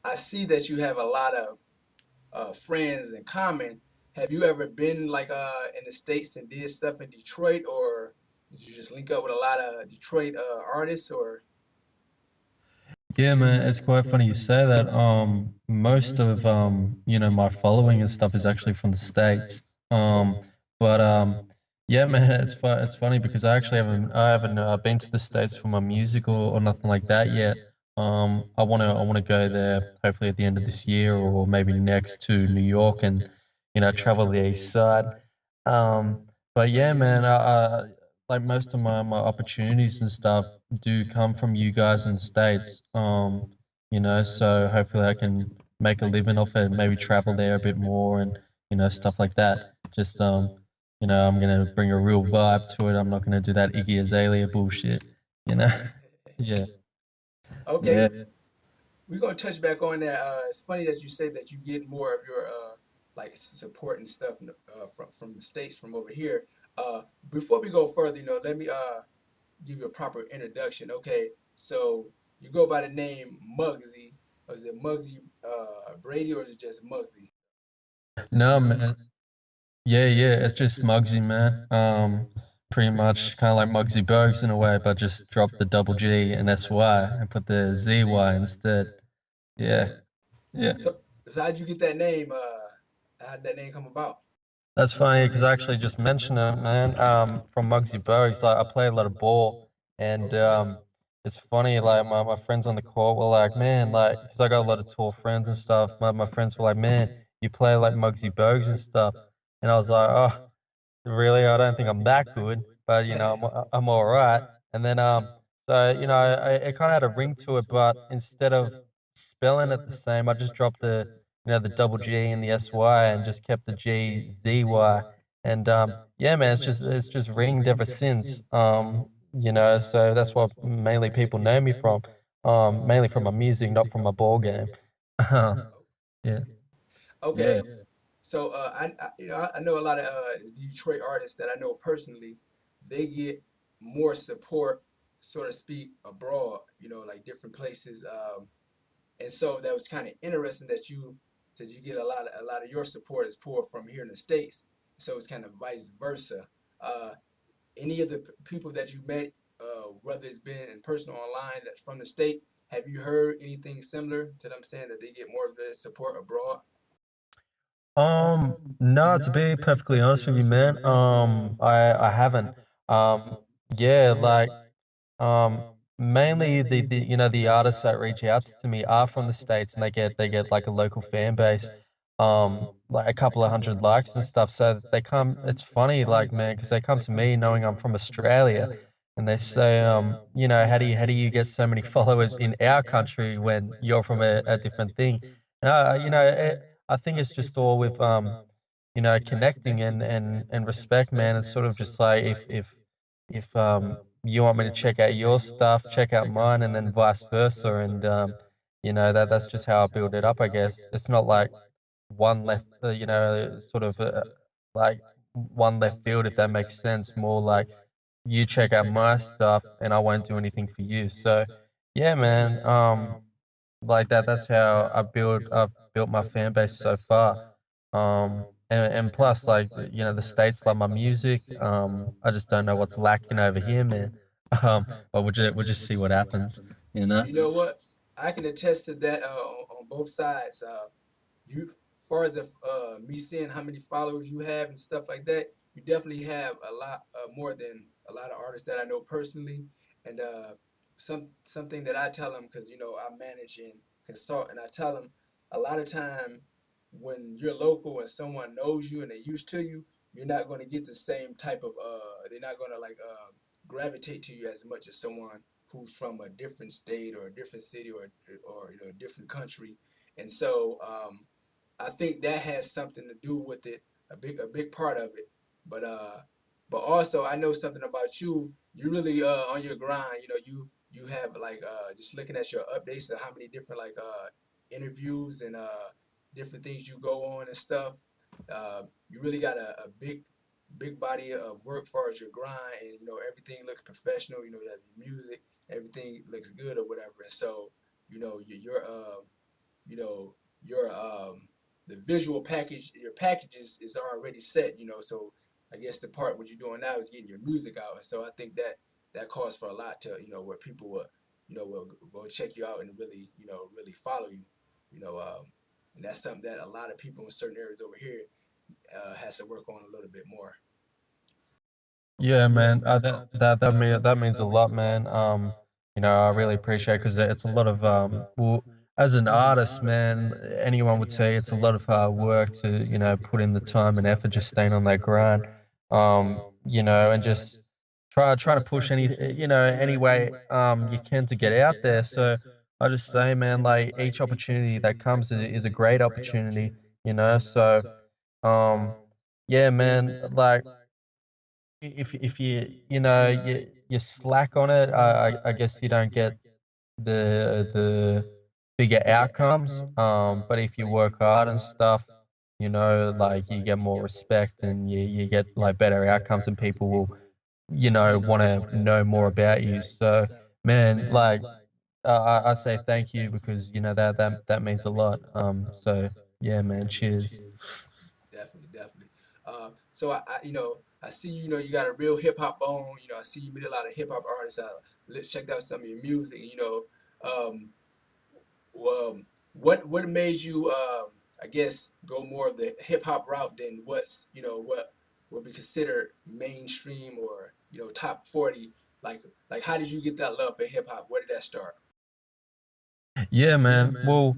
I see that you have a lot of friends in common. Have you ever been like in the States and did stuff in Detroit, or did you just link up with a lot of Detroit artists? Or Yeah, man, it's quite funny you say that. Most of my following and stuff is actually from the States. But yeah, man, it's funny because I haven't been to the States for my music or nothing like that yet. I wanna go there hopefully at the end of this year or maybe next to New York and travel the east side. But yeah, man, like most of my opportunities and stuff do come from you guys in the States. So hopefully I can make a living off it, maybe travel there a bit more and, stuff like that. Just, I'm gonna bring a real vibe to it. I'm not gonna do that Iggy Azalea bullshit, you know? right? Yeah. Okay, Yeah. we're gonna touch back on that. It's funny that you say that you get more of your like support and stuff from the States from over here. Uh, Before we go further, let me give you a proper introduction. Okay, so you go by the name Mugzy. Or is it Mugzy Brady, or is it just Mugzy? No, man. Yeah, yeah, it's just Muggsy, man. Pretty much kind of like Muggsy Bogues in a way, but just drop the double G and SY and put the ZY instead. Yeah, yeah. So how'd you get that name? How'd that name come about? That's funny because I actually just mentioned it, man. From Muggsy Bogues, like I play a lot of ball, and it's funny. Like my friends on the court were like, "Man, like," because I got a lot of tall friends and stuff. My friends were like, "Man, you play like Muggsy Bogues and stuff," and I was like, "Oh, really? I don't think I'm that good, but I'm all right." And then so it kind of had a ring to it, but instead of spelling it the same, I just dropped the double G and the SY and just kept the GZY. And yeah, man, it's just ringed ever since. So that's what mainly people know me from. Mainly from my music, not from my ball game. Yeah. Okay, Yeah. so I know a lot of Detroit artists that I know personally. They get more support, so to speak, abroad. Like different places. And so that was kind of interesting that you said you get a lot of your support is pulled from here in the States. So it's kind of vice versa. Uh, any of the people that you met, whether it's been in person or online, that's from the state, have you heard anything similar to them saying that they get more of the support abroad? No, to be perfectly honest with you, man, I haven't. Um, yeah, like, um, mainly the artists that reach out to me are from the States and they get like a local fan base, like a couple of hundred likes and stuff. So they come, it's funny, like, man, because they come to me knowing I'm from Australia and they say, how do you get so many followers in our country when you're from a different thing? And I think it's just all with connecting and respect, man. It's sort of just like if you want me to check out your stuff, check out mine, and then vice versa. And that's just how I build it up, I guess. It's not like one left, sort of like one left field, if that makes sense. More like you check out my stuff, and I won't do anything for you. So, yeah, man. Like that. That's how I've built my fan base so far. And plus, like the states love my music. I just don't know what's lacking over here, man. But we'll just see what happens. You know. You know what? I can attest to that on both sides. You, far as me seeing how many followers you have and stuff like that, you definitely have a lot more than a lot of artists that I know personally. And something that I tell them, because I manage and consult, and I tell them a lot of time when you're local and someone knows you and they're used to you, you're not going to get the same type of they're not going to like gravitate to you as much as someone who's from a different state or a different city or a different country. And so I think that has something to do with it, a big part of it. But also I know something about you. You really on your grind. You have like just looking at your updates of how many different like interviews and different things you go on and stuff. You really got a big body of work as far as your grind, and everything looks professional. You have your music, everything looks good or whatever. And so your you know, your the visual package, your package is already set, you know. So I guess the part what you're doing now is getting your music out, and so I think that that calls for a lot to, you know, where people will, you know, will check you out and really, you know, really follow you, you know, and that's something that a lot of people in certain areas over here has to work on a little bit more. Yeah, man. That means a lot, man. You know, I really appreciate because it's a lot of well, as an artist, man, anyone would say it's a lot of hard work to, you know, put in the time and effort, just staying on that grind. You know, and just try to push you know, any way you can to get out there. So I just say, man, like each opportunity that comes is a great opportunity, you know. So um yeah, man, like if you know you slack on it, I guess you don't get the bigger outcomes. But if you work hard and stuff, you know, like you get more respect and you get like better outcomes, and people will, you know, want to know more about you. So, man, like I say thank you because you know that means a lot. So yeah, man, cheers. Definitely, definitely. So you know, I see, you know, you got a real hip hop bone. You know, I see you meet a lot of hip hop artists. I checked out some of your music. You know, um, what made you, I guess, go more of the hip hop route than what's, you know, what would be considered mainstream or, you know, top 40? Like how did you get that love for hip hop? Where did that start? Yeah, man. Well,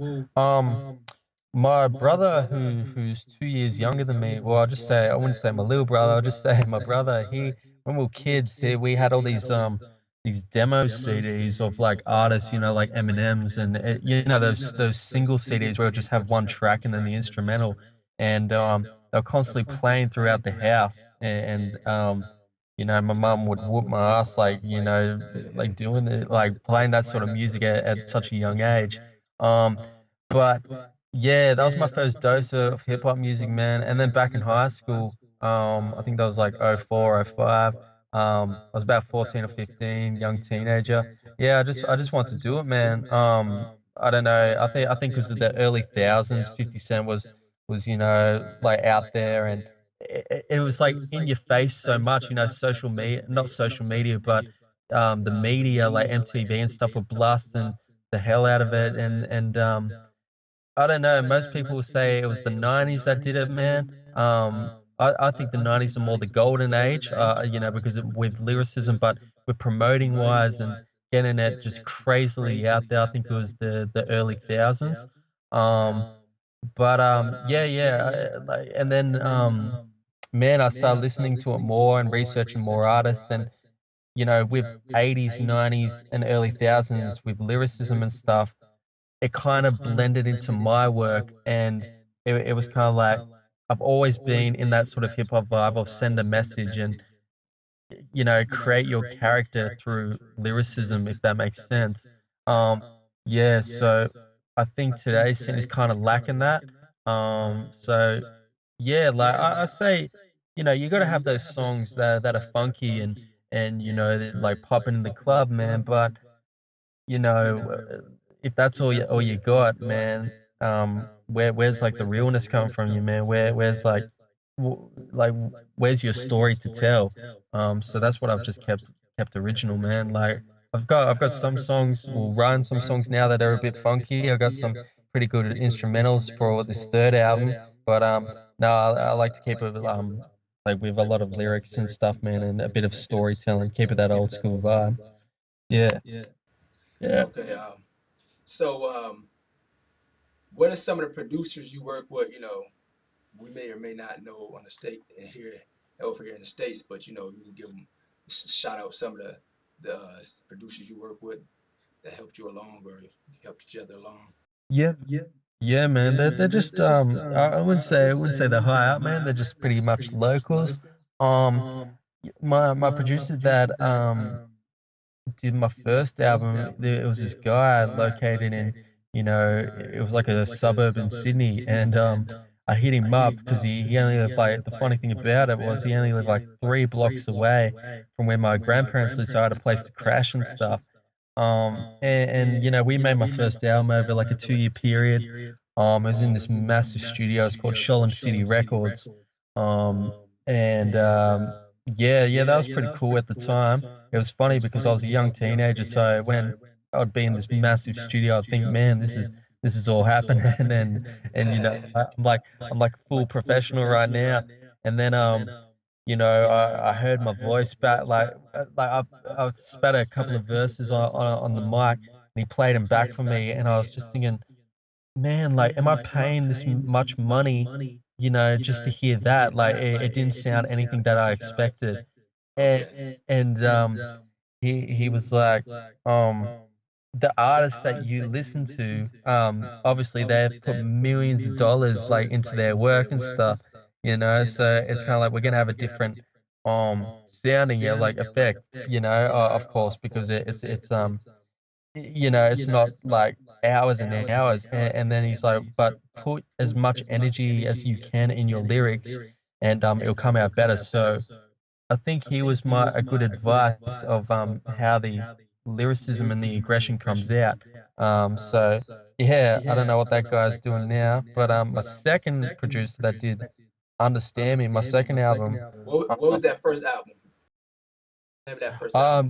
my brother who's 2 years younger than me, well, I'll just say I wouldn't say my little brother, I'll just say my brother, he when we were kids, we had all these demo CDs of like artists, you know, like Eminem's and you know those single CDs where it just have one track and then the instrumental, and they're constantly playing throughout the house, and you know, my mum would whoop my ass like, you know, like doing it, like playing that sort of music at such a young age. Um, but yeah, that was my first dose of hip hop music, man. And then back in high school, I think that was like '04, '05. I was about 14 or 15, young teenager. Yeah, I just want to do it, man. I don't know. I think because of the early thousands, 50 Cent was, you know, like out there, and it was like in your face so much, you know, social media, not social media, but the media like MTV and stuff were blasting the hell out of it, and I don't know, most people will say it was the '90s that did it, man. I think the '90s are more the golden age, you know, because with lyricism, but with promoting wise and getting it just crazily out there, I think it was the early thousands. Um, yeah, like, and then man, I started listening to it more and researching more artists, and you know, with '80s, '90s, and early thousands with lyricism and stuff, it kind of blended into my work, and it was kind of like I've always been in that sort of hip hop vibe of send a message and, you know, create your character through lyricism, if that makes sense. Um, yeah, so I think today's scene is kind of lacking that. So yeah, like I say, you know, you got to have those songs that are funky and you know, like popping in the club, man. But you know, if that's all you got, man, where's like the realness coming from you, man? Where's like, like where's your story to tell? So that's what I've just kept original, man. Like I've got some songs, well, run some songs now that are a bit funky. I got some pretty good instrumentals for this third album, but no, I like to keep it like with a lot of lyrics and stuff, man, and a bit of storytelling. Keep it that old school vibe. Yeah, yeah. Okay. So what are some of the producers you work with? You know, we may or may not know on the state and here over here in the states, but you know, you can give them shout out some of the producers you work with that helped you along or helped each other along. Yeah. Yeah, man. They're just I wouldn't say they're high up, man. They're just pretty much locals. Um my producer that did my first album, it was this guy located in, you know, it was like a suburb in Sydney, and I hit him up because he only lived like the funny thing about it was he only lived like 3 blocks away from where my grandparents lived, so I had a place to crash and stuff. And you know, we made my first album over like a 2 year period. It was in this massive studio. It's called Sholem City Records. And yeah, yeah, that was pretty cool at the time. It was funny because I was a young teenager, so when I'd be in this massive studio, I'd think, man, this is all happening, and you know, I'm like full professional right now. And then you know, I heard my voice back, I spat a couple of verses on the mic, and he played them back for me, and I was just thinking, man, like, am I paying this much money, you know, just to hear that? Like, it didn't sound anything that I expected, and Okay. and he was like, um, the artists that you listen to, obviously they've put millions of dollars like into their work and stuff, you know. So it's kind of like we're gonna have a different sounding, yeah, like effect, you know, of course, because you know, it's not like hours and hours. And then he's like, but put as much energy as you can in your lyrics, and it'll come out better. So I think he was my a good advice of how the lyricism and the aggression comes out. So yeah, I don't know what that guy's doing now, but my second producer that did understand me, my second album, What was that first album? Name of that first album.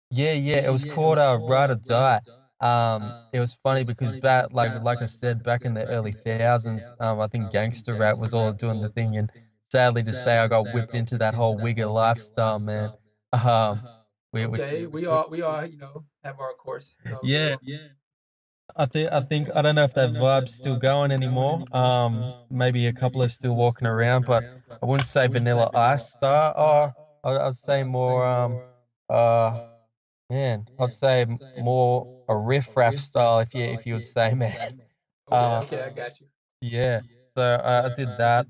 yeah, yeah, it was called, Ride or Die. It was funny because back like I said, back in the early thousands, I think gangster rap was all doing the thing, and sadly to say, I got whipped into that whole wigger lifestyle, man. Um, we Okay, we all have our course. It's all good. yeah, I think I don't know if that vibe's still going anymore. Maybe a couple are still walking around, but I wouldn't say Vanilla Ice star, or I'd say more, uh man, I'd say more a riff raff style, if you would say, man. Okay, Uh, okay, I got you. yeah. So I did that.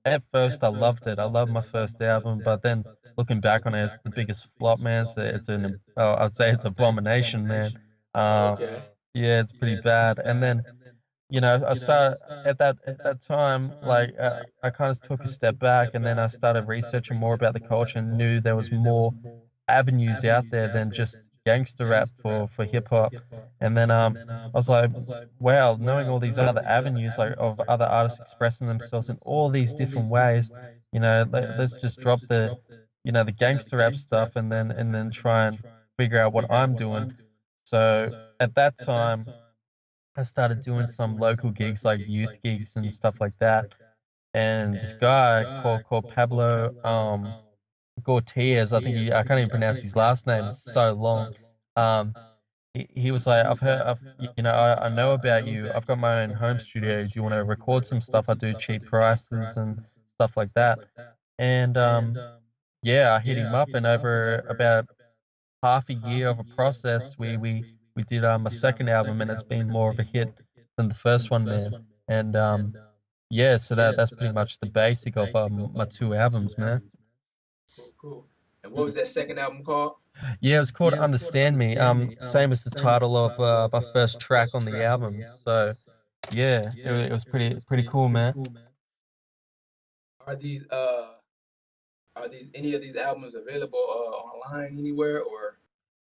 At first I loved it. I loved my first album, but then looking back on it, it's the biggest flop, man. So it's I'd say it's abomination, man. Uh, Okay. yeah, it's pretty bad. And then you know, I started at that time, like, I kind of took a step back, and then I started researching more about the culture and knew there was more avenues out there than just gangster rap for hip hop. And then I was like, wow, knowing all these other avenues like of other artists expressing themselves in all these different ways, you know, let's just drop the, you know, the gangster rap stuff, and then try and figure out what I'm doing. So at that time, I started doing some local gigs, like youth gigs and stuff like that. And this guy called Pablo Gortiz, I can't even pronounce his last name. It's so long. Um, he was like, you know, I know about you. I've got my own home studio. Do you want to record some stuff? I do cheap prices and stuff like that. And yeah, I hit him up, and over about half a year of a process, we did a second album, and it's been more of a hit than the first one, man. And yeah, so that's pretty much the basic of my two albums, man. Cool, cool. And what was that second album called? Yeah, it was called Understand Me. Same as the title of my first track on the album. So yeah, it was pretty cool, man. Are these any of these albums available online anywhere or?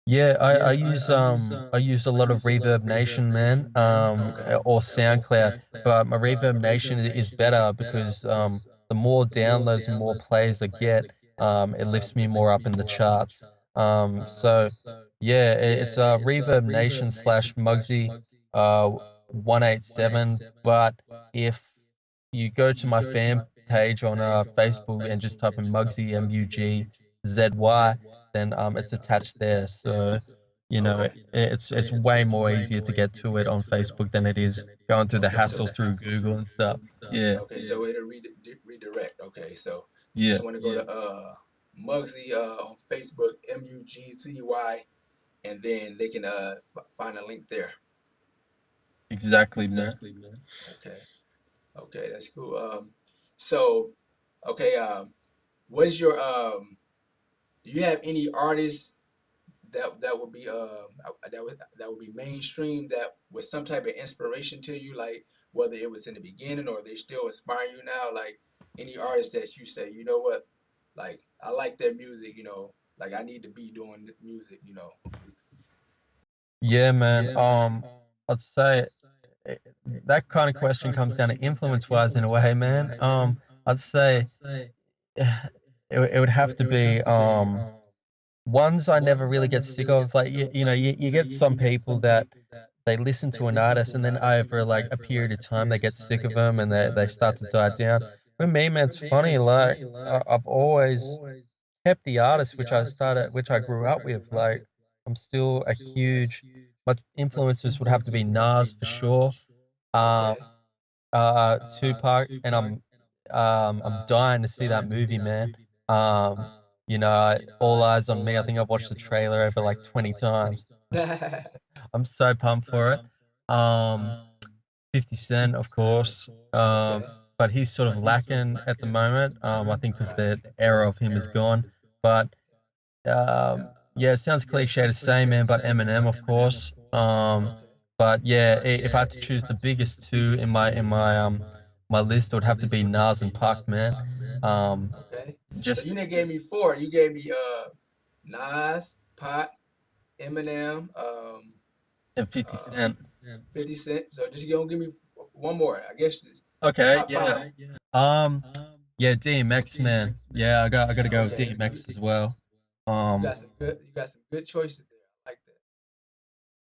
Yeah, I use a lot of Reverb Nation, man, Okay. or SoundCloud, but my Reverb Nation is better because the more downloads, the more plays I get, it lifts me more up in the charts. So yeah, it's Reverb Nation slash Mugzy 187. But if you go to my fan page on Facebook and just type in Mugzy MUGZY, then it's attached there. So you know, Okay. it's way more easier to get to it on Facebook than it is going through the Okay. hassle So through Google and stuff. Yeah, okay, so it'll redirect. Okay, so you yeah, just want to go to Mugzy on Facebook, Mugzy, and then they can find a link there. exactly, man. Okay. Okay, that's cool. So okay, what is your do you have any artists that would be that would be mainstream that was some type of inspiration to you, like whether it was in the beginning or they still inspire you now, like any artist that you say, you know what, like I like their music, like I need to be doing music, you know. Yeah, man. I'd say that kind of question comes down to influence wise in a way, man. I'd say it would have to be ones I never really get sick of. Like you get some people that they listen to an artist and then over like a period of time they get sick of them and they start to die down. With me, man, it's funny. Like I've always kept the artist which I grew up with. Like I'm still a huge. My influences would have to be Nas for sure. Um, Okay. Tupac, and I'm dying to see that movie, man. Um, All Eyes on Me. I think I've watched the trailer over like 20 times. I'm so pumped for it. Um, 50 Cent, of course. Okay. But he's sort of lacking at the moment. I think because Right. the era of him is gone. But yeah, it sounds cliche to say, man, but Eminem, of course. Okay. But yeah, if I had to choose the biggest two in my list, it would have to be Nas and Pac, man. Um, Okay. So just you didn't gave me four. You gave me Nas, Pac, Eminem, and 50 uh, Cent. 50 Cent. So just gonna give me one more. I guess it's Okay, top yeah. five. Um, yeah, DMX, man. Yeah, I gotta go with Okay. DMX as well. You Um, got some good choices there. I like that.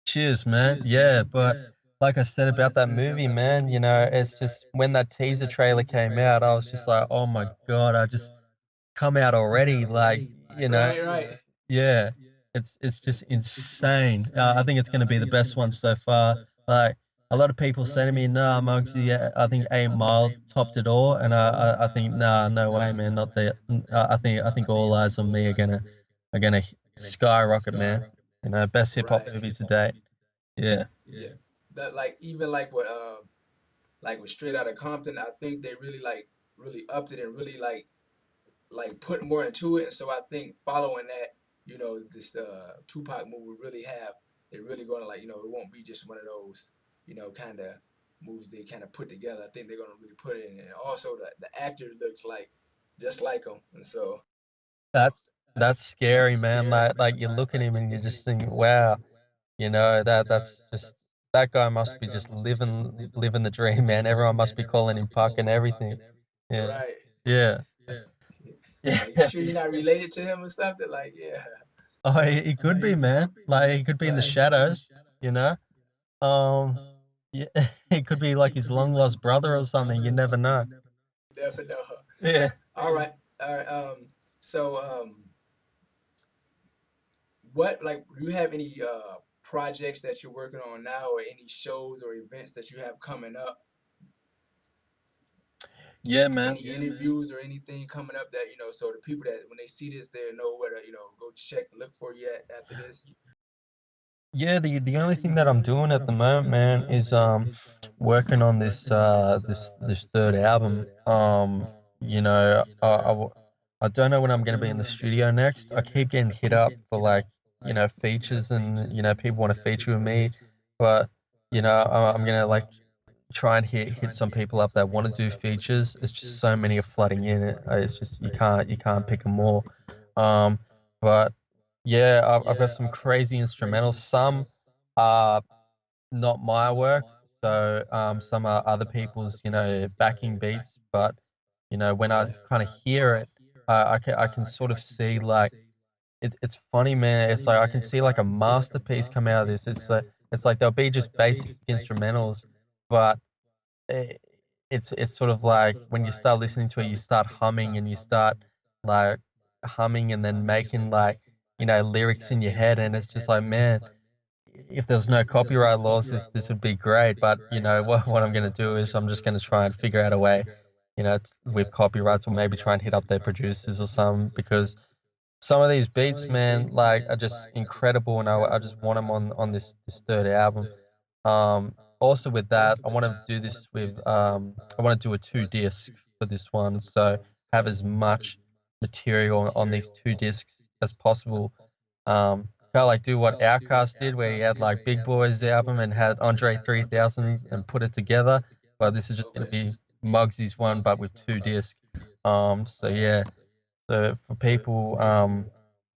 Cheers, man. Yeah, but like I said about that movie, man, it's just when that teaser trailer came out, I was just like, oh my God, I just come out already. Like, you know, Right, right. yeah, it's just insane. I think it's gonna be the best one so far. Like a lot of people say to me, "Nah, Mugzy, yeah, I think 8 Mile topped it all," and I think, nah, no way, man, not that. I think All Eyes on Me are gonna skyrocket, man. Best hip hop Right. movie to date. Yeah. Yeah. That like even like with Straight Outta Compton, I think they really really upped it and really put more into it. And so I think following that, this Tupac movie will really have they're really gonna it won't be just one of those, kind of movies they kind of put together. I think they're gonna really put it in. And also the actor looks like just like him. And so That's scary, man. Like you look at him and you just think, wow, that's just that guy must be just living the dream, man. Everyone must be calling him Puck and everything. Yeah. right. Yeah. Yeah. Like you sure you're not related to him or something? Like yeah. Oh, he could be, man. Like he could be in the shadows, you know? Um yeah, he could be like his long lost brother or something. You never know. Never know. Yeah. All right. All right. So what do you have any projects that you're working on now or any shows or events that you have coming up? Yeah, man. Any interviews or anything coming up that so the people that when they see this they know where to go check and look for you at after this? Yeah, the only thing that I'm doing at the moment, man, is working on this third album. I don't know when I'm gonna be in the studio next. I keep getting hit up for like, features and people want to feature with me, but I'm gonna like try and hit some people up that want to do features. It's just so many are flooding in. It's just you can't pick them all. Um, but yeah, I've got some crazy instrumentals. Some are not my work, so some are other people's, backing beats. But when I Okay. kind of hear it, I can sort of see like it's funny, man. It's like I can see like a masterpiece come out of this. It's like they'll be just basic instrumentals, but eh, it's sort of like when you start listening to it, you start humming and you start like humming and then making like lyrics in your head, and it's just like, man, if there's no copyright laws, this would be great. But what I'm gonna do is I'm just gonna try and figure out a way, with copyrights, or maybe try and hit up their producers or something because some of these beats, man, like are just incredible, and I just want them on this third album. Also with that, I want to do this with I want to do a 2 disc for this one, so have as much material on these 2 discs as possible. Kind of like do what Outkast did, where he had like Big Boy's album and had Andre 3000s and put it together. But this is just gonna Okay. be Muggsy's one, but with 2 discs. So yeah. So for people,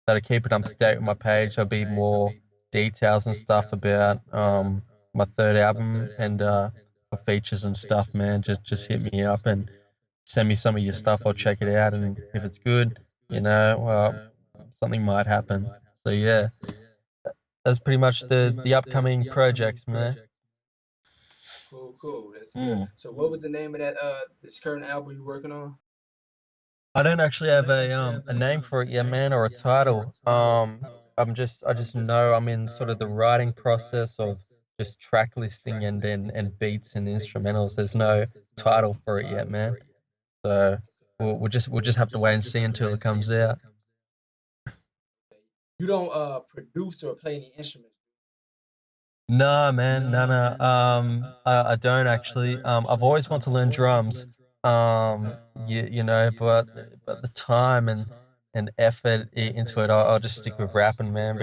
that'll keep it up to date with my page. There'll be more details and stuff about my third album and for features and stuff, man. Just hit me up and send me some of your stuff. I'll check it out, and if it's good, something might happen. So yeah, that's pretty much the upcoming projects, man. Cool, cool. That's good. Mm. So what was the name of that this current album you're working on? I don't actually have a name for it yet, man, or a title. I just know I'm in sort of the writing process of just track listing and beats and instrumentals. There's no title for it yet, man. So we'll just have to wait and see until it comes out. Okay. You don't produce or play any instruments. No, man, no. I don't actually. I've always wanted to learn drums. But the time and effort into it, I'll just stick with rapping, man,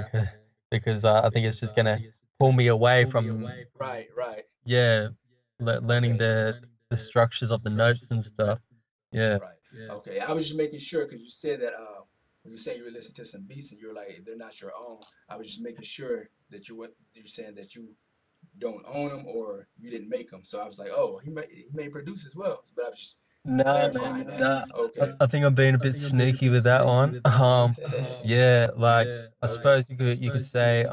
because I think it's just gonna pull me away from Right, right. yeah, learning Okay. the structures of the notes and stuff. Yeah. Right. Okay. I was just making sure because you said that when you say you were listening to some beats and you're like they're not your own. I was just making sure that you're saying that you don't own them or you didn't make them. So I was like, oh, he may produce as well. But I was just Nah, man, clarifying that. nah. Okay. I think I'm being a bit sneaky with that one. Yeah, like I suppose you could say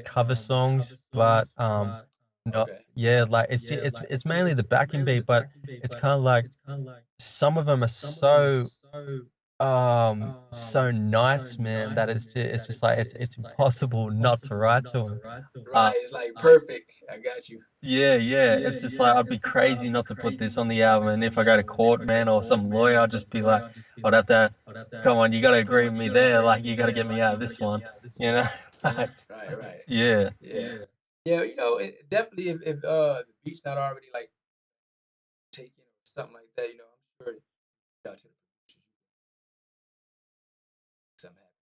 cover songs, but not Okay. yeah, like it's mainly the backing beat, but it's kind of like some of them are so nice, man, that it's just like it's impossible not to write to them. Right. It's like perfect. I got you. Yeah, yeah. It's just like I'd be crazy not to put this on the album. And if I go to court, man, or some lawyer, I'd just be like, I'd have to, come on, you got to agree with me there. Like, you got to get me out of this one, you know? Like, Right, right. yeah. Yeah. Yeah, definitely if the beat's not already like taken or something like that, I'm sure out to the producers something happen.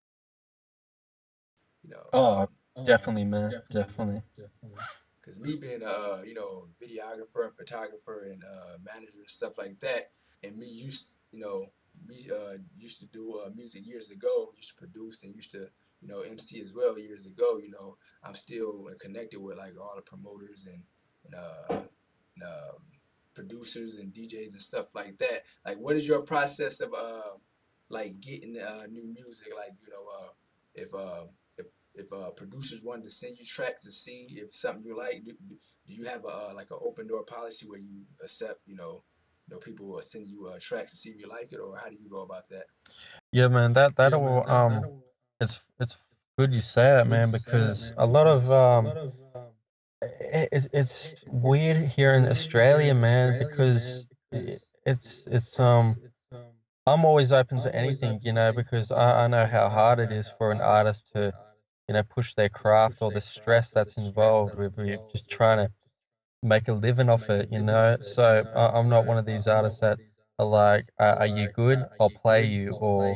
You know, Oh, definitely, man. Definitely. because me being a videographer and photographer and manager and stuff like that, and me used to do music years ago, used to produce and used to MC as well years ago. I'm still connected with like all the promoters and producers and DJs and stuff like that. Like, what is your process of like getting new music? Like, if producers wanted to send you tracks to see if something you like, do you have like an open door policy where you accept people will send you tracks to see if you like it, or how do you go about that? Yeah, man, that'll it's good you say that, man, because a lot of it's weird here in Australia, man, because it's I'm always open to anything, because I know how hard it is for an artist to, push their craft or the stress that's involved with just trying to make a living off it, you know? So I'm not one of these artists that are like, are you good? I'll play you. Or,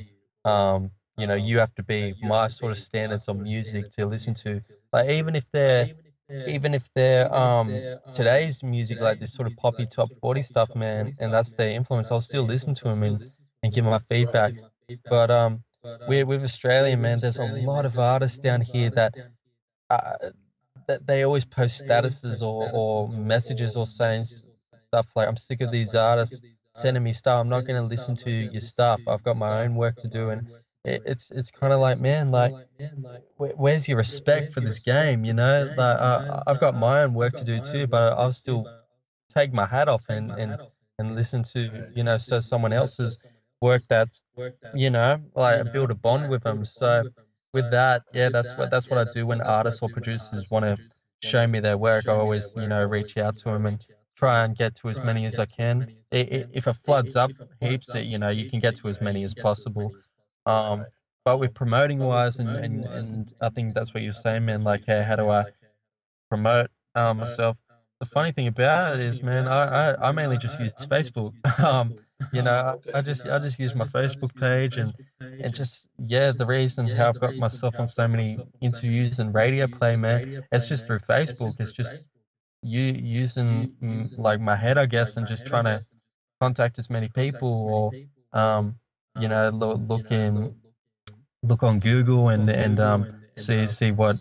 you have to be my sort of standards on music to listen to. Like, even if they're, today's music, like this sort of poppy top 40 stuff, man, and that's their influence, I'll still listen to them and give my Right. feedback. But, with Australia, man, there's a lot of artists down here uh, that they always post statuses or messages or saying stuff like, "I'm sick of these artists sending me stuff. I'm not going to listen to your stuff. I've got my own work to do." And it's kind of like, man, like, where's your respect for this game? Like I've got my own work to do too, but I'll still take my hat off and listen to Right. someone else's work that's like build a bond with them. So with that, yeah, that's what I do when artists or producers want to show me their work. I always reach out to them and try and get to as many as I can. If it floods up heaps, you can get to as many as possible. Um, Right. but with promoting wise, and I think that's what you're saying, man. Like, hey, how do I promote myself? The funny thing about it is, man, I mainly just use Facebook. Okay. I just use my Facebook page and just yeah, the reason how I've got myself on so many interviews and radio play, man, it's just through Facebook. It's just you using like my head, I guess, and just trying to contact as many people or looking. look on Google and see what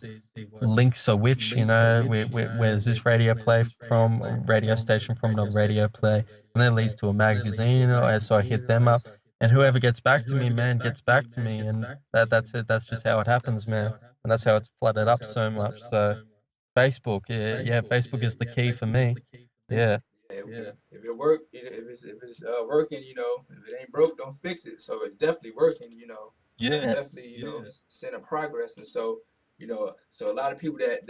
links are which, where's this radio play from, radio station from, another radio play, and then it leads to a magazine, and so I hit them up, and whoever gets back to me, man, gets back to me, and that's it. That's just how it happens, man, and that's how it's flooded up so much. So Facebook, yeah, yeah, Facebook is the key for me. Yeah. Yeah, if it work, if it's working, if it ain't broke, don't fix it. So it's definitely working, Yeah. definitely, seeing a progress. And so, so a lot of people that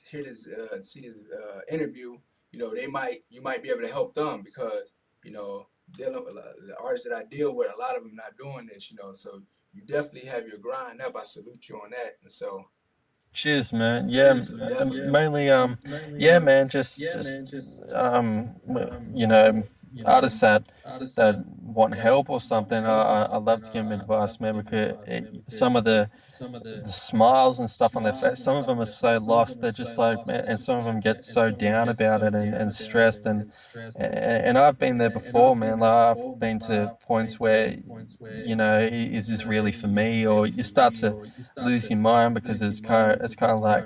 hear this, see this interview, you might be able to help them because dealing with the artists that I deal with, a lot of them not doing this, so you definitely have your grind up. I salute you on that. And so, Cheers, man. Yeah, definitely mainly, yeah, man, just, artists that want help or something. I love to give them advice, man, because some of the smiles and stuff on their face, some of them are so lost. They're just like, man, and some of them get so down about it and stressed, and I've been there before, man. Like, I've been to points where, is this really for me? Or you start to lose your mind because it's kind of like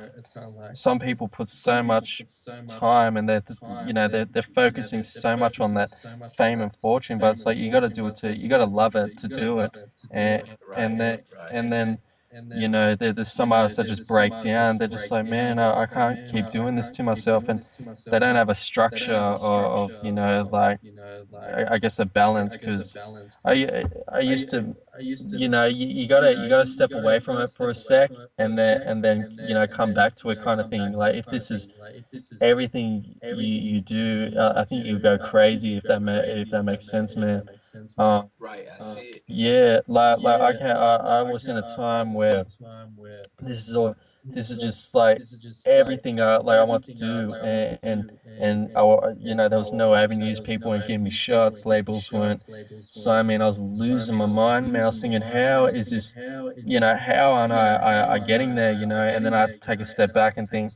some people put so much time and they're focusing so much on that fame and fortune, but it's like you got to do it to you got to love it to do it, and and right, then right, and then there's some artists that just break down. They're just like, man, I can't keep doing this to myself, and they don't have a structure of like, I guess a balance, because I used to, you gotta step away from it for a sec, and then come back to it, kind of thing. Like, if this is everything you do, I think you go crazy, if that makes sense, man. Um, right. I see it. yeah, like I was in a time where this is all this is just like everything I want to do, and there was no avenues. People weren't giving me shots, labels weren't signing me, and I was losing my mind, man. I was thinking, how is this, how am I getting there, and then I had to take a step back and think,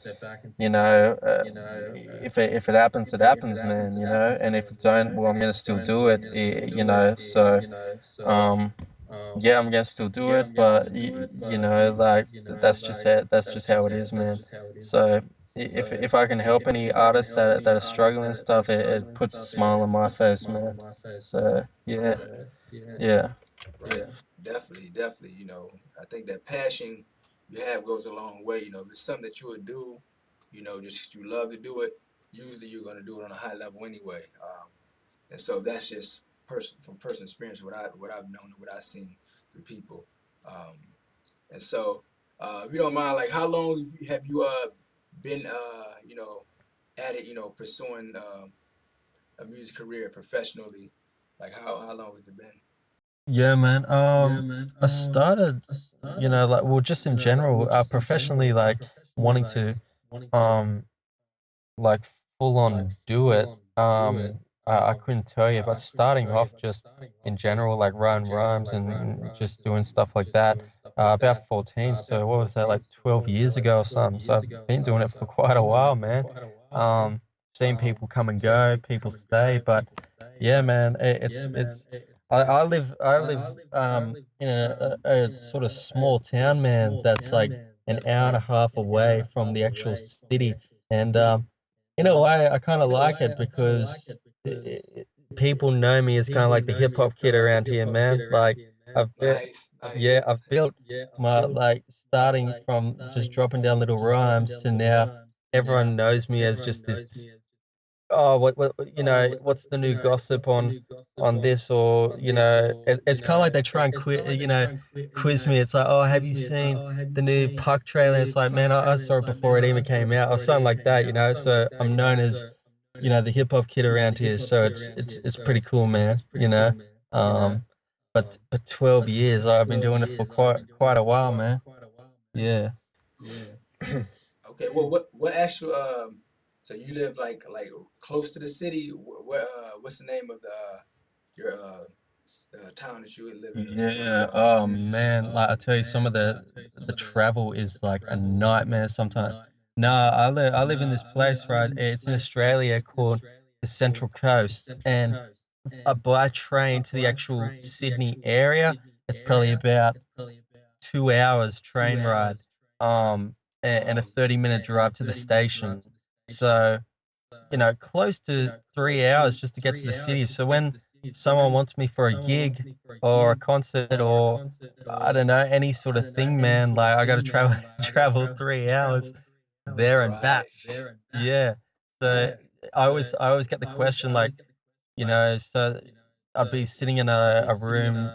if it happens, it happens, man, and if it don't, well, I'm gonna still do it, so um yeah, I'm gonna still do it, but like, that's just how it is, man. So if I can help any artists that are struggling and stuff, it puts a smile on my face, man. So yeah, Right, yeah, right. Definitely, definitely. I think that passion you have goes a long way. If it's something that you would do, just you love to do it, usually you're going to do it on a high level anyway. And so that's just from personal experience, what I've known and what I've seen through people. Um, and so, if you don't mind, like, how long have you been, at it, pursuing a music career professionally? Like, how long has it been? yeah, man. I started, like, well, just in general, professionally, like, wanting to, um like, full on do it. I couldn't tell you, but starting off just in general, like writing rhymes and just doing stuff like that. About 14, so what was that, like 12 years ago or something? So I've been doing it for quite a while, man. Um, Seeing people come and go, people stay, but yeah, man, it's I live in a sort of small town, man, that's like an hour and a half away from the actual city, and in a way, I kind of like it because people know me as kind of like the hip hop kid around here, man. Like, I've built, Nice, nice. yeah, I've built my, like, starting from just dropping down little rhymes to now everyone knows me as just this. Oh, what's the new gossip on this, or it's kind of like they try and quiz me. It's like, oh, have you seen the new Puck trailer? It's like, man, I saw it before it even came out, or something like that, So I'm known as, the hip hop kid around here. So it's pretty cool, man. But 12 years, I've been doing it for quite a while, man. Yeah. Okay, well, what actual so you live like close to the city? What's the name of the your town that you live in, or city? Yeah, oh man, like, I tell you, some of the travel is like a nightmare sometimes. No, I live in this place, right? It's in Australia, called the Central Coast, and by train to the actual Sydney area, it's probably about 2 hours train ride, and a 30-minute drive to the station. So, close to 3 hours just to get to the city. So when someone wants me for a gig or a concert or I don't know, any sort of thing, man, like I gotta travel travel 3 hours there and back. Right. Yeah. So I always get the question like, so I'd be sitting in a room,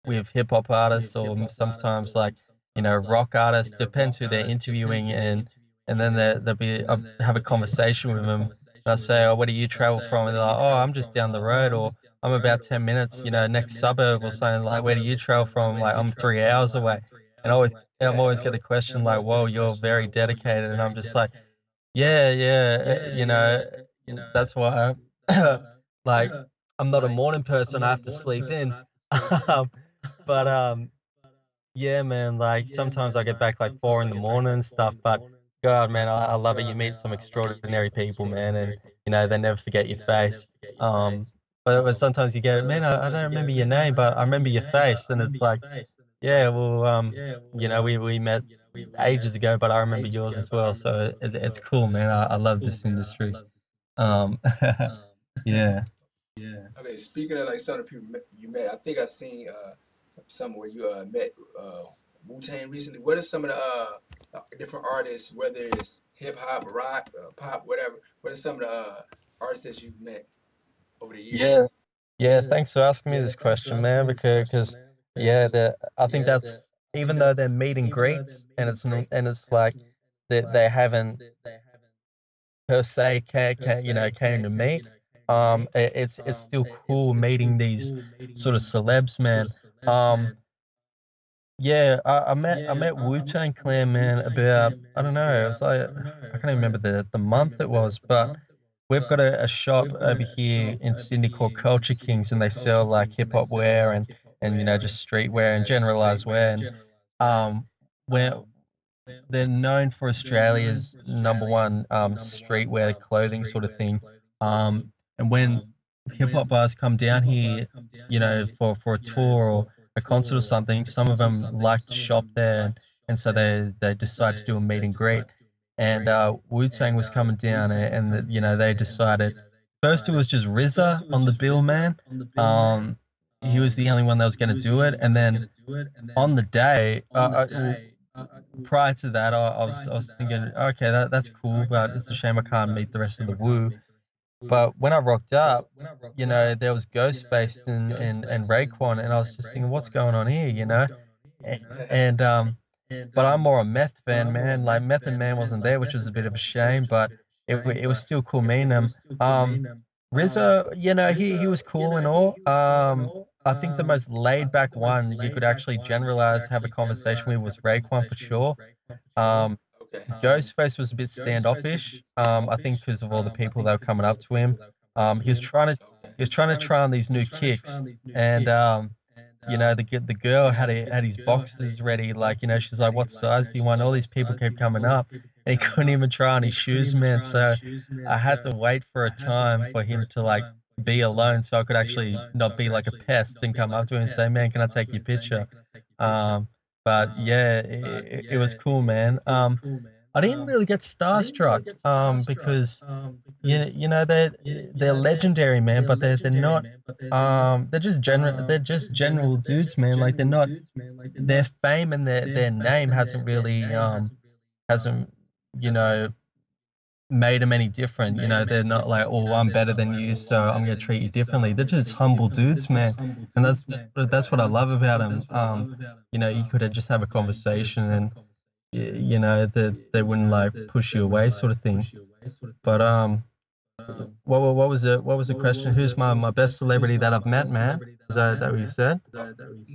with hip hop artists or sometimes like, rock artists, depends who they're interviewing and then they'll be I'll have a conversation with them. And I say, "Oh, where do you travel from?" And they're like, "Oh, I'm just down the road," or "I'm about 10 minutes, next suburb," or something like, "Where do you travel from?" Like, "I'm 3 hours away." And I'm Yeah. always get the question like, "Whoa, you're very dedicated." And I'm just like, "Yeah, yeah, that's why like I'm not a morning person. I have to sleep in." Um, but, yeah, man, like, sometimes I get back, like, 4 in the morning and stuff, but God, man, I love it. You meet some extraordinary people, man, and, they never forget your face. Um, but sometimes you get, "Man, I don't remember your name, but I remember your face," and it's like, "Yeah, well, we met ages ago, but I remember yours as well," so it's cool, man. I love this industry. Um, yeah. Okay, speaking of like some of the people you met, I think I seen some where you met Wu Tang recently. What are some of the different artists, whether it's hip hop, rock, pop, whatever? What are some of the artists that you've met over the Yeah. years? Yeah, thanks for asking me this question, man, because yeah, I think that's even though they're meet and greets and it's like they haven't per se came to meet. It's still cool meeting these sort of celebs, man. Um, yeah, I met Wu-Tang Clan, man, about I don't know, it was like I can't even remember the month it was, but we've got a shop over here in Sydney called Culture Kings, and they sell like hip hop wear and just streetwear and generalized wear. And where they're known for Australia's number one streetwear clothing sort of thing. And when hip hop bars come down here, for a tour or a concert or something, some of them like to shop there, and so they decide to do a meet and greet. And Wu Tang was coming down, they decided. First, it was just RZA on the bill, man. Um, he was the only one that was going to do it, and then on the day, prior to that, I was thinking, okay, that's cool, but it's a shame I can't meet the rest of the Wu. But when I rocked up, there was Ghostface and Raekwon, and I was just thinking, what's going on here, And but I'm more a Meth fan, man. Like Method Man wasn't there, which was a bit of a shame, but it was still cool meeting him. RZA, he was cool and all. I think the most laid back one you could actually generalize, have a conversation with was Raekwon for sure. Um, Okay. Ghostface was a bit standoffish. I think because of all the people that were coming up to him. He was trying to Okay. try on these new kicks, and the girl had his boxes ready. Like, she's like, "What size do you want?" All these people kept coming up, and he couldn't even try on his shoes, man. So I had to wait for a time for him to like be alone, so I could actually not be like a pest and come up to him and say, "Man, can I take your picture?" Um, but yeah, it was cool, man. I didn't really get starstruck, because they're legendary, man, but they're not. They're just general dudes, man. Like they're not. Their fame and their name hasn't really hasn't you know made them any different. They're not like, oh, I'm better than you, so I'm gonna treat you differently. They're just humble dudes, man, and that's what I love about them. You could just have a conversation and that they wouldn't like push you away, sort of thing. But what was the question? Who's my best celebrity that I've met, man? Is that what you said?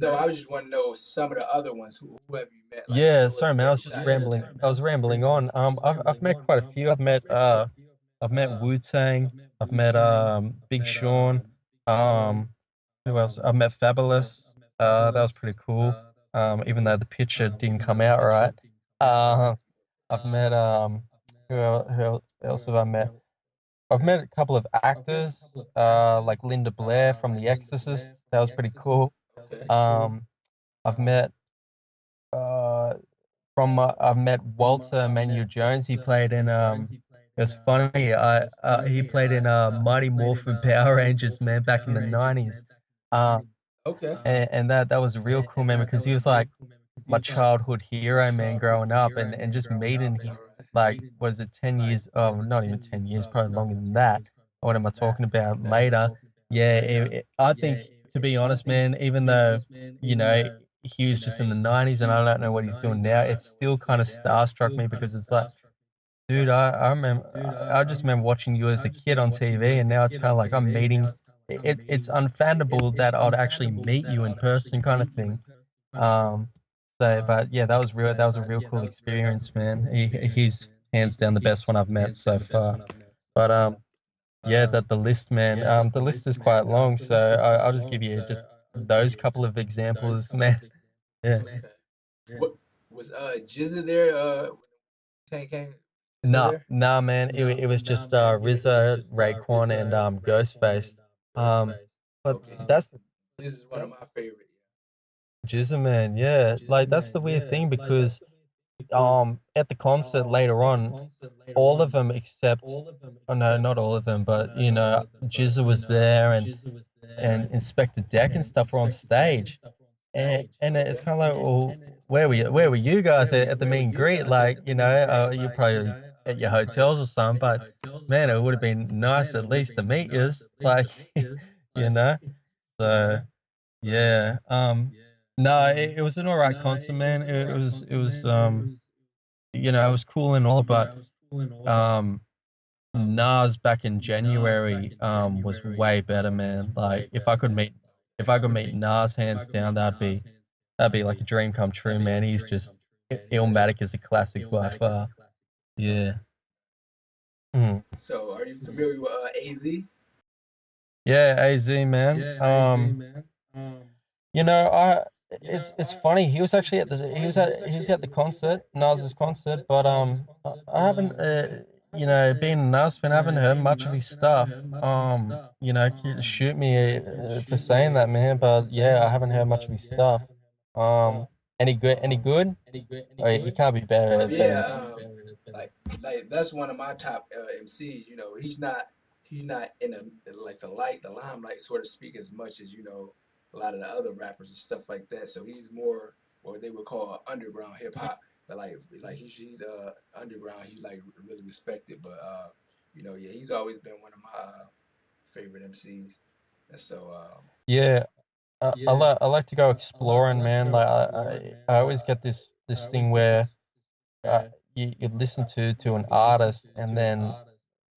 No, I was just want to know some of the other ones. Who have you met? Like, Yeah, who have sorry, you man. I met was just besides Wu rambling. Tang? I was rambling on. I've met quite a few. I've met Wu Tang. I've met Big Sean. Um, who else? I've met Fabulous. That was pretty cool. Even though the picture didn't come out right. Uh, I've met who else have I met? I've met a couple of actors, like Linda Blair from The Exorcist. That was pretty cool. Okay. Um, I've met uh I've met Walter Manuel Jones. He played in it was funny. I He played in Mighty Morphin Power Rangers, man, back in the 90s. Uh Okay. and that was a real cool, man, because he was like my childhood hero, man, growing up, and just meeting All him, right. like, was it 10 years? Oh, not even 10 years, probably longer than that. What am I talking about? Okay. Later. Yeah, I think, to be honest, man, even though, you know, he was just in the 90s and I don't know what he's doing now, it's still kind of starstruck me because it's like, dude, I remember, I just remember watching you as a kid on TV, and now it's kind of like I'm meeting. It's unfathomable that I'd actually meet you in person, kind of thing. Um, but yeah, that was real. That was a real cool experience, man. He's hands down the best one I've met so far. But yeah, the list, man. The list is quite long, so I'll just give you just those couple of examples, man. Yeah. Okay. What was Jizza there? Tank came still Nah, there? nah, man. It was just RZA, Raekwon, and Ghostface. Um, but Okay. that's This is one of my favorite. Jizza, man. Yeah, like that's the weird thing because at the concert later on, all of them except, oh no, not all of them, but you know, Jizza was there, and Inspector Deck and stuff were on stage. And it's Okay. kind of like, well, where were you guys at the meet and greet? Like, you know, you're probably at your hotels or something, but man, it would have been nice at least to meet yous, like, you know. So yeah, no, it was an alright concert, man. It was you know, it was cool and all, but um Nas back in January was way better, man. Like if I could meet Nas hands down, that'd be like a dream come true, man. He's just Yeah. Illmatic is a classic by far. Yeah. Mm. So, are you familiar with AZ? Yeah, AZ, man. You know, it's funny. He was actually at he was at the concert, Nas's concert, but I haven't you know, being a Nas fan, I haven't heard much of his stuff. You know, shoot me for saying that, man, but yeah, I haven't heard much of his stuff. Um, any good? Any good? Oh, he can't be Yeah. better. Like that's one of my top MCs. You know, he's not in like the limelight, so to speak, as much as a lot of the other rappers and stuff like that. So he's more what they would call underground hip hop. But he's underground. He's like really respected. But yeah, he's always been one of my favorite MCs. And so Yeah, I like to go exploring, man. Like I always get this thing where you listen to an artist, and then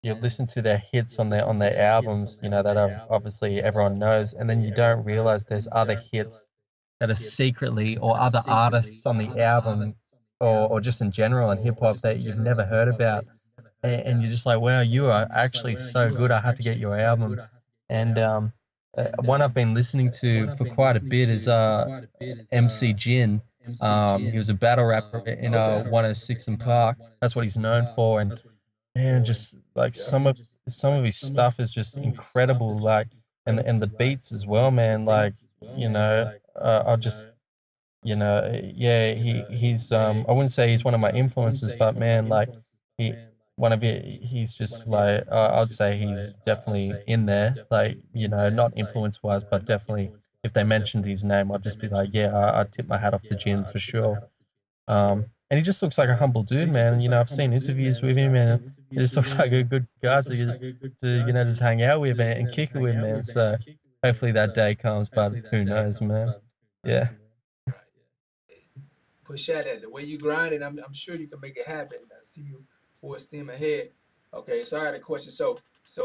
you listen to their hits on their albums, you know, that are obviously everyone knows, and then you don't realize there's other hits that are secretly, or other artists on the album, or just in general in hip hop that you've never heard about, and you're just like, wow, you are actually so good. I have to get your album. And one I've been listening to for quite a bit is MC Jin. He was a battle rapper in okay, 106 and Park. That's what he's known for. And man, just like yeah, some of his stuff is just incredible. Like, and the beats as well, man. Like, you know, I'll just, you know, yeah, he's I wouldn't say he's one of my influences, but man, like, he he's just like, I'd say he's definitely in there. Like, you know, not influence wise, but definitely if they mentioned his name, I'd just be like, yeah, I'd tip my hat off to Jin for sure. And he just looks like a humble dude, man. You know, I've seen interviews with him, and he just looks like a good guy to you know, just hang out with and kick it with, man. So hopefully that day comes, but who knows, man. Yeah. right. Push at it. The way you grind it, I'm sure you can make it happen. I see you full steam ahead. Okay, so I got a question. So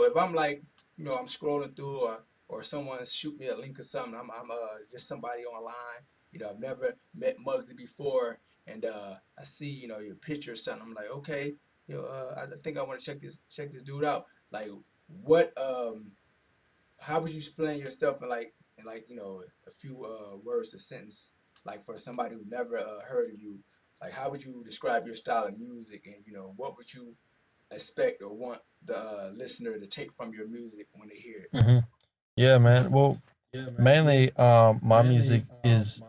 if I'm like, I'm scrolling through or someone shoot me a link or something, I'm just somebody online. I've never met Mugzy before, and I see your picture or something. I'm like, okay, I think I want to check this dude out. Like, what how would you explain yourself in a few words or sentence, like for somebody who never heard of you, like how would you describe your style of music, and what would you expect or want the listener to take from your music when they hear it? Hmm. Yeah, man. Well, Mainly, my music is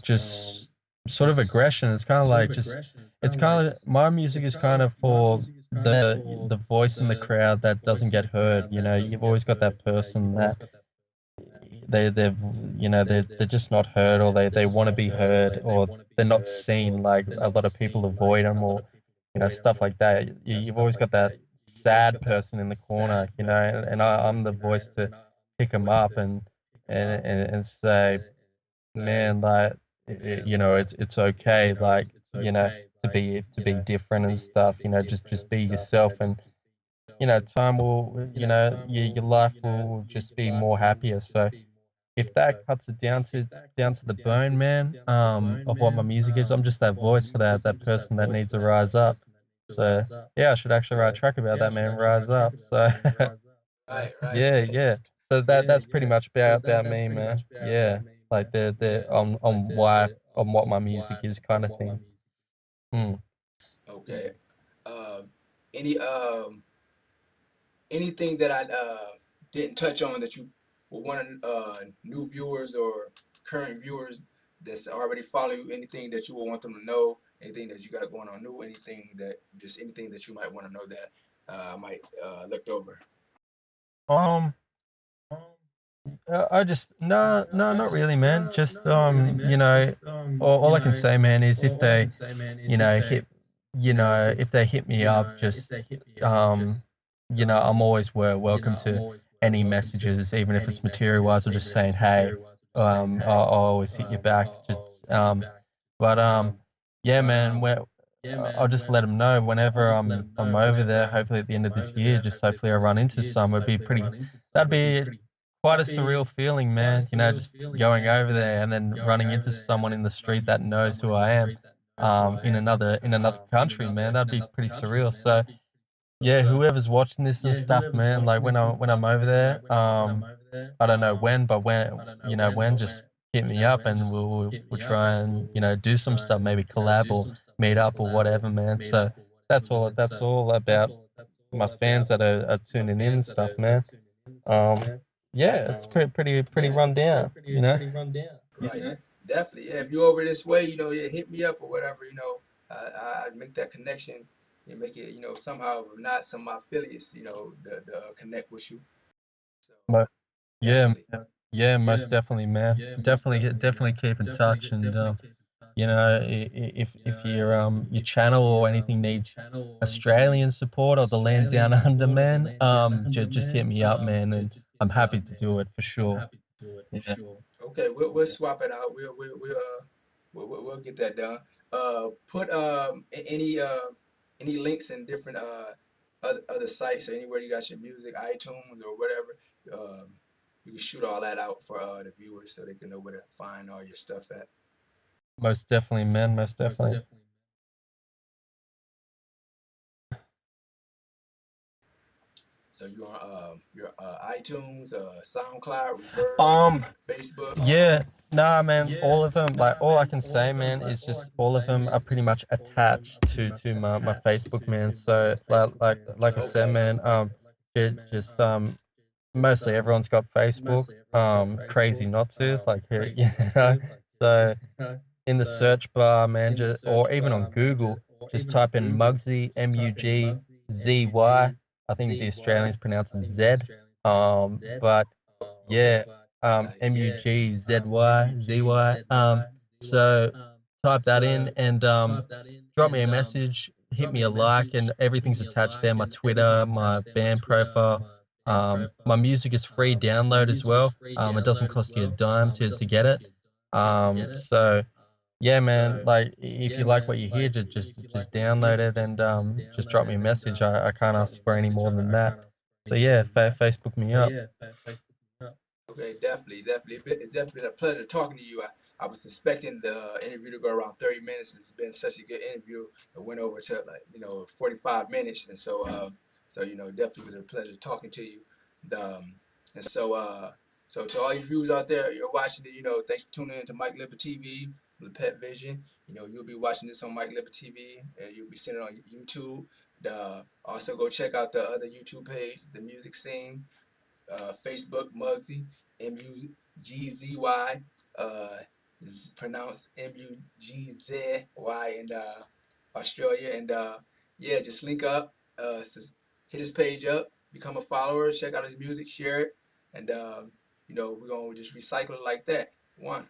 just sort of aggression. It's kind of like just it's kind of my music is kind of for the voice in the crowd that doesn't get heard. You know, you've always got that person that they've they're just not heard, or they want to be heard, or they're not seen. Like a lot of people avoid them, or stuff like that. You've always got that sad person in the corner, and I'm the voice to pick them up and say, man, like it's okay, like to be different and stuff. Just be yourself, and time will, your life will just be more happier. So if that cuts it down to the bone, man, of what my music is, I'm just that voice for that person that needs to rise up. So yeah, I should actually write a track about that, man. Rise up. So Right, right. yeah, yeah. So that's pretty much about me, man. Yeah, like the on what my music is, kind of thing. Mm. Okay. Any anything that I didn't touch on that you would want new viewers or current viewers that's already following you, anything that you would want them to know, anything that you got going on new, anything that you might want to know that I might looked over. Um, I just no, not really, man. Just all I can say, man, is if they, hit, if they hit me up, just I'm always welcome to any messages, even if it's material wise or just saying, hey, I'll always hit you back. Just but yeah, man, I'll just let them know whenever I'm over there. Hopefully at the end of this year, just hopefully I run into some. That'd be quite a surreal feeling, man. Just going over there and then running into someone in the street that knows who I am, in another country, man. That'd be pretty surreal. So yeah, whoever's watching this and stuff, man, like when I'm over there, I don't know when, but when, just hit me up and we'll try and do some stuff, maybe collab or meet up or whatever, man. So that's all about my fans that are tuning in and stuff, man. Um, yeah, it's pretty run down. Right, definitely. Yeah, if you're over this way, yeah, hit me up or whatever. I make that connection. You make it, somehow not some of my affiliates, the connect with you. So But yeah, definitely. yeah, most definitely, man. Definitely keep in touch, and if your channel or anything needs Australian support or the land down under, man, just hit me up, man, and I'm happy to do it for sure. Yeah, Okay, we'll swap it out. We'll get that done. Put any links in different other sites or anywhere you got your music, iTunes or whatever. Um, you can shoot all that out for the viewers so they can know where to find all your stuff at. most definitely, man, most definitely. So you're on your iTunes, SoundCloud, Reverb, Um, Facebook. yeah, nah, man. All of them, like all I can say, man, is just all of them are pretty much attached to my Facebook, man. So like I said, Okay. man, just mostly everyone's got Facebook. Crazy not to, like, So in the search bar, man, or even on Google, just type in Mugzy, Mugzy. I think the Australians pronounce it Z. But Okay. yeah, Nice. Mugzy. So type that in and drop me a message, hit me a like, and everything's attached there. My Twitter, my band profile. My music is free download as well. It doesn't cost you a dime to get it. So yeah, man, like if you like what you hear, just download it and just drop me a message. I can't ask for any more than that. So yeah, Facebook me up. Okay, definitely, definitely. It's definitely been a pleasure talking to you. I was expecting the interview to go around 30 minutes. It's been such a good interview. It went over to 45 minutes, and so definitely was a pleasure talking to you. And so to all you viewers out there, you're watching it. Thanks for tuning in to Myke Lyppa TV, the Pet Vision. You'll be watching this on Myke Lyppa TV, and you'll be seeing it on YouTube. Also go check out the other YouTube page, the Music Scene. Facebook Mugzy, Mugzy, pronounced Mugzy in Australia, and yeah, just link up, hit his page up, become a follower, check out his music, share it, and we're gonna just recycle it like that. One.